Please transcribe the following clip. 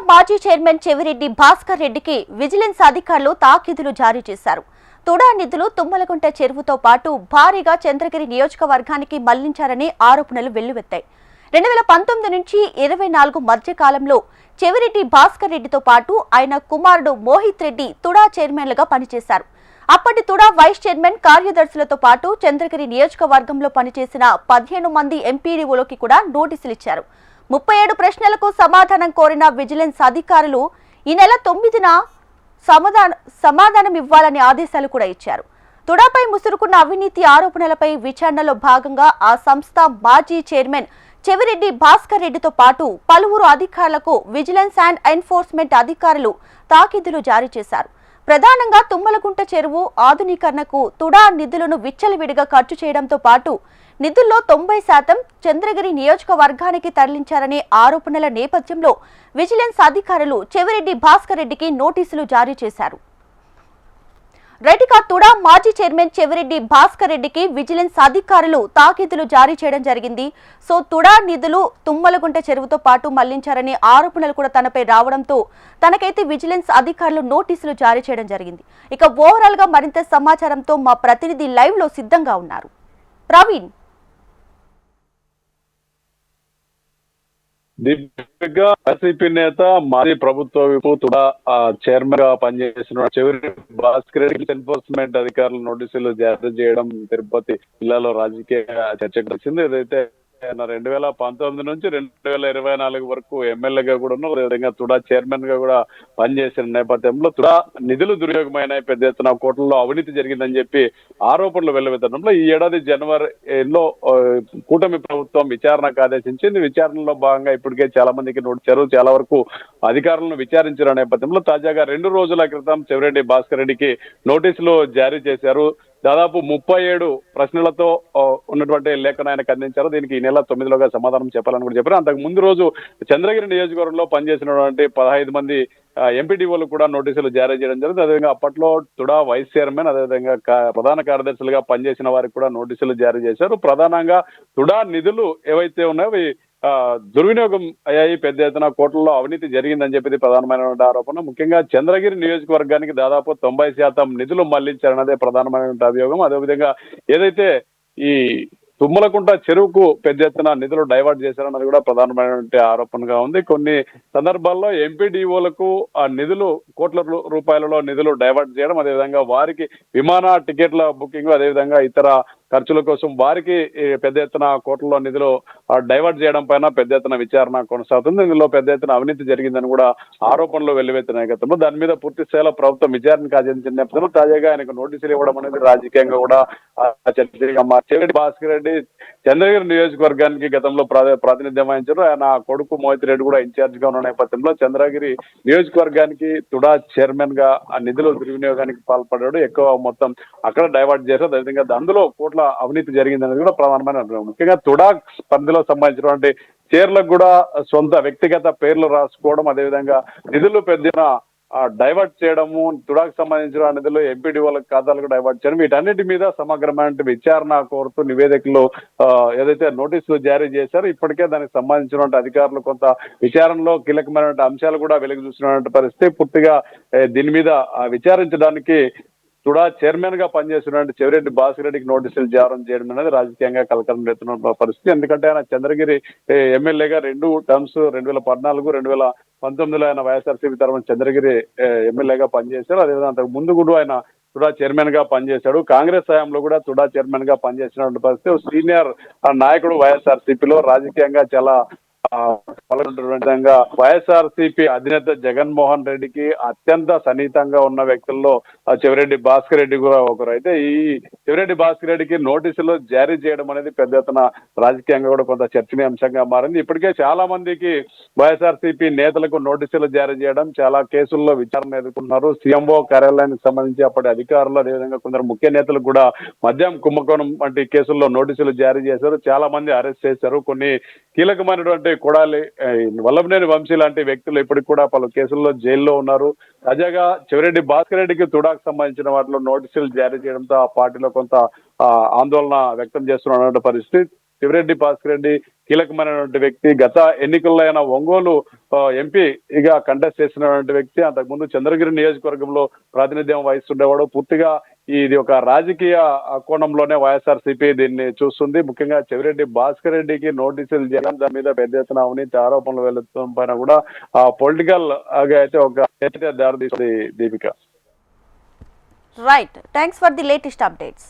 మాజీ చైర్మన్ చెవిరెడ్డి భాస్కర్ రెడ్డికి విజిలెన్స్ అధికారులు తాకీదులు జారీ చేశారు. తుడా నిధులు తుమ్మలగుంట చెరువుతో పాటు భారీగా చంద్రగిరి నియోజకవర్గానికి మళ్లించారని ఆరోపణలు వెల్లువెత్తాయి. 2019 నుంచి 24 మధ్య కాలంలో చెవిరెడ్డి భాస్కర్ రెడ్డితో పాటు ఆయన కుమారుడు మోహిత్ రెడ్డి తుడా చైర్మన్లుగా పనిచేశారు. అప్పటి తుడా వైస్ చైర్మన్ కార్యదర్శులతో పాటు చంద్రగిరి నియోజకవర్గంలో పనిచేసిన 15 మంది ఎంపీడీఓలకి కూడా నోటీసులు ఇచ్చారు. 37 ప్రశ్నలకు సమాధానం కోరిన విజిలెన్స్ అధికారులు ఈ నెల 9న సమాధానం ఇవ్వాలని ఆదేశాలు కూడా ఇచ్చారు. తుడాపై ముసురుకున్న అవినీతి ఆరోపణలపై విచారణలో భాగంగా ఆ సంస్థ మాజీ చైర్మన్ చెవిరెడ్డి భాస్కర్ రెడ్డితో పాటు పలువురు అధికారులకు విజిలెన్స్ అండ్ ఎన్ఫోర్స్మెంట్ అధికారులు తాకీదులు జారీ చేశారు. ప్రధానంగా తుమ్మలగుంట చెరువు ఆధునీకరణకు తుడా నిధులను విచ్చలవిడిగా ఖర్చు చేయడంతో పాటు నిధుల్లో 90% చంద్రగిరి నియోజకవర్గానికి తరలించారనే ఆరోపణల నేపథ్యంలో విజిలెన్స్ అధికారులు చెవిరెడ్డి భాస్కర్ రెడ్డికి నోటీసులు జారీ చేశారు. రైట్గా తుడా మాజీ చైర్మన్ చెవిరెడ్డి భాస్కర్ రెడ్డికి విజిలెన్స్ అధికారులు తాకీదులు జారీ చేయడం జరిగింది. సో తుడా నిధులు తుమ్మలగుంట చెరువుతో పాటు మళ్లించారనే ఆరోపణలు కూడా తనపై రావడంతో తనకైతే విజిలెన్స్ అధికారులు నోటీసులు జారీ చేయడం జరిగింది. ఇక ఓవరాల్ గా మరింత సమాచారంతో మా ప్రతినిధి లైవ్ లో సిద్ధంగా ఉన్నారు. ప్రవీణ్. దీపిగా వైసీపీ నేత మాజీ ప్రభుత్వ విపు తుడా చైర్మన్ గా పనిచేసిన చెవిరెడ్డి భాస్కర్ రెడ్డి ఎన్ఫోర్స్మెంట్ అధికారులు నోటీసులు జారీ చేయడం తిరుపతి జిల్లాలో రాజకీయ చర్చకు వచ్చింది. ఏదైతే 2019 నుంచి 2024 వరకు ఎమ్మెల్యేగా కూడా ఉన్నారు. అదేవిధంగా తుడా చైర్మన్ గా కూడా పనిచేసిన నేపథ్యంలో తుడా నిధులు దుర్యోగమైన పెద్ద ఎత్తున కోట్లలో అవినీతి జరిగిందని చెప్పి ఆరోపణలు వెల్లువెత్తడంలో ఈ ఏడాది జనవరిలో కూటమి ప్రభుత్వం విచారణకు ఆదేశించింది. విచారణలో భాగంగా ఇప్పటికే చాలా మందికి నోటీసులు చాలా వరకు అధికారులను విచారించిన నేపథ్యంలో తాజాగా 2 రోజుల క్రితం చెవిరెడ్డి భాస్కర్ రెడ్డికి నోటీసులు జారీ చేశారు. దాదాపు 37 ప్రశ్నలతో ఉన్నటువంటి లేఖను ఆయనకు అందించారు. దీనికి ఈ నెల 9లోగా సమాధానం చెప్పాలని కూడా చెప్పారు. అంతకు ముందు రోజు చంద్రగిరి నియోజకవర్గంలో పనిచేసినటువంటి 15 మంది ఎంపీడీఓలు కూడా నోటీసులు జారీ చేయడం జరిగింది. అదేవిధంగా అప్పట్లో తుడా వైస్ చైర్మన్ అదేవిధంగా ప్రధాన కార్యదర్శులుగా పనిచేసిన వారికి కూడా నోటీసులు జారీ చేశారు. ప్రధానంగా తుడా నిధులు ఏవైతే ఉన్నాయో అవి దుర్వినియోగం అయ్యాయి, పెద్ద ఎత్తున కోట్లలో అవినీతి జరిగిందని చెప్పేది ప్రధానమైనటువంటి ఆరోపణ. ముఖ్యంగా చంద్రగిరి నియోజకవర్గానికి దాదాపు 90% నిధులు మళ్లించారన్నదే ప్రధానమైనటువంటి అభియోగం. అదేవిధంగా ఏదైతే ఈ తుమ్మలకుంట చెరువుకు పెద్ద ఎత్తున నిధులు డైవర్ట్ చేశారన్నది కూడా ప్రధానమైనటువంటి ఆరోపణగా ఉంది. కొన్ని సందర్భాల్లో ఎంపీడీఓలకు ఆ నిధులు కోట్ల రూపాయలలో నిధులు డైవర్ట్ చేయడం, అదేవిధంగా వారికి విమాన టికెట్ల బుకింగ్ అదేవిధంగా ఇతర ఖర్చుల కోసం వారికి పెద్ద ఎత్తున కోట్లలో నిధులు డైవర్ట్ చేయడం పైన పెద్ద ఎత్తున విచారణ కొనసాగుతుంది. ఇందులో పెద్ద ఎత్తున అవినీతి జరిగిందని కూడా ఆరోపణలు వెల్లువెత్తిన గతంలో దాని మీద పూర్తి స్థాయిలో ప్రభుత్వం విచారణకు ఆదేశించిన నేపథ్యంలో తాజాగా ఆయనకు నోటీసులు ఇవ్వడం అనేది రాజకీయంగా కూడా చర్చగా చెవిరెడ్డి భాస్కర్ రెడ్డి చంద్రగిరి నియోజకవర్గానికి గతంలో ప్రాతినిధ్యం వహించారు. ఆయన కొడుకు మోహిత్ రెడ్డి కూడా ఇన్ఛార్జ్ గా ఉన్న నేపథ్యంలో చంద్రగిరి నియోజకవర్గానికి తుడా చైర్మన్ గా ఆ నిధులు దుర్వినియోగానికి పాల్పడ్డాడు. ఎక్కువ మొత్తం అక్కడ డైవర్ట్ చేశారు. అదేవిధంగా అందులో కోట్ల అవినీతి జరిగిందనేది కూడా ప్రధానమైన ముఖ్యంగా తుడా పరిధిలో సంబంధించినటువంటి చైర్లకు కూడా సొంత వ్యక్తిగత పేర్లు రాసుకోవడం, అదేవిధంగా నిధులు పెద్ద డైవర్ట్ చేయడము, తుడాకు సంబంధించిన నిధులు ఎంపీడీఓల ఖాతాలకు డైవర్ట్ చేయడం, వీటన్నిటి మీద సమగ్రమైన విచారణ కోరుతూ నివేదికలు ఏదైతే నోటీసులు జారీ చేశారో ఇప్పటికే దానికి సంబంధించినటువంటి అధికారులు కొంత విచారణలో కీలకమైనటువంటి అంశాలు కూడా వెలుగు చూసినటువంటి పరిస్థితి. పూర్తిగా దీని మీద విచారించడానికి తుడా చైర్మన్ గా పనిచేసినటువంటి చెవిరెడ్డి భాస్కర్ రెడ్డికి నోటీసులు జారీ చేయడం అనేది రాజకీయంగా కలకలం రేపుతున్న పరిస్థితి. ఎందుకంటే ఆయన చంద్రగిరి ఎమ్మెల్యేగా 2 టర్మ్స్ 2014, 2019లో ఆయన వైఎస్ఆర్సీపీ తరఫున చంద్రగిరి ఎమ్మెల్యేగా పనిచేశారు. అదేవిధంగా అంతకు ముందు కూడా ఆయన తుడా చైర్మన్ గా పనిచేశాడు. కాంగ్రెస్ హయాంలో కూడా తుడా చైర్మన్ గా పనిచేసినటువంటి పరిస్థితి. సీనియర్ నాయకుడు వైఎస్ఆర్సీపీలో రాజకీయంగా చాలా విధంగా వైఎస్ఆర్సీపీ అధినేత జగన్మోహన్ రెడ్డికి అత్యంత సన్నిహితంగా ఉన్న వ్యక్తుల్లో చెవిరెడ్డి భాస్కర్ రెడ్డి కూడా ఒకరు. అయితే ఈ చెవిరెడ్డి భాస్కర్ రెడ్డికి నోటీసులు జారీ చేయడం అనేది పెద్ద ఎత్తున రాజకీయంగా కూడా కొంత చర్చనీయాంశంగా మారింది. ఇప్పటికే చాలా మందికి వైఎస్ఆర్సీపీ నేతలకు నోటీసులు జారీ చేయడం, చాలా కేసుల్లో విచారణ ఎదుర్కొన్నారు. సీఎంఓ కార్యాలయానికి సంబంధించి అప్పటి అధికారులు అదేవిధంగా కొందరు ముఖ్య నేతలకు కూడా మద్యం కుంభకోణం వంటి కేసుల్లో నోటీసులు జారీ చేశారు. చాలా మంది అరెస్ట్ చేశారు. కొన్ని కీలకమైనటువంటి కొడాలి వల్లభనేని వంశీ లాంటి వ్యక్తులు ఇప్పటికి కూడా పలు కేసుల్లో జైల్లో ఉన్నారు. తాజాగా చెవిరెడ్డి భాస్కర్ రెడ్డికి తుడాకు సంబంధించిన వాటిలో నోటీసులు జారీ చేయడంతో ఆ పార్టీలో కొంత ఆందోళన వ్యక్తం చేస్తున్నటువంటి పరిస్థితి. చెవిరెడ్డి భాస్కర్ రెడ్డి కీలకమైనటువంటి వ్యక్తి. గత ఎన్నికల్లో ఆయన ఒంగోలు ఎంపీగా కంటెస్ట్ చేసినటువంటి వ్యక్తి. అంతకుముందు చంద్రగిరి నియోజకవర్గంలో ప్రాతినిధ్యం వహిస్తుండేవాడు. పూర్తిగా ఇది ఒక రాజకీయ కోణంలోనే వైఎస్ఆర్సీపీ దీన్ని చూస్తుంది. ముఖ్యంగా చెవిరెడ్డి భాస్కర్ రెడ్డికి నోటీసులు చేయడం, దాని మీద పెద్ద ఎత్తున అవినీతి ఆరోపణలు వెళ్లడం పైన కూడా పొలిటికల్ గా అయితే ఒక దారితీస్తుంది Deepika. Right, thanks for the latest updates.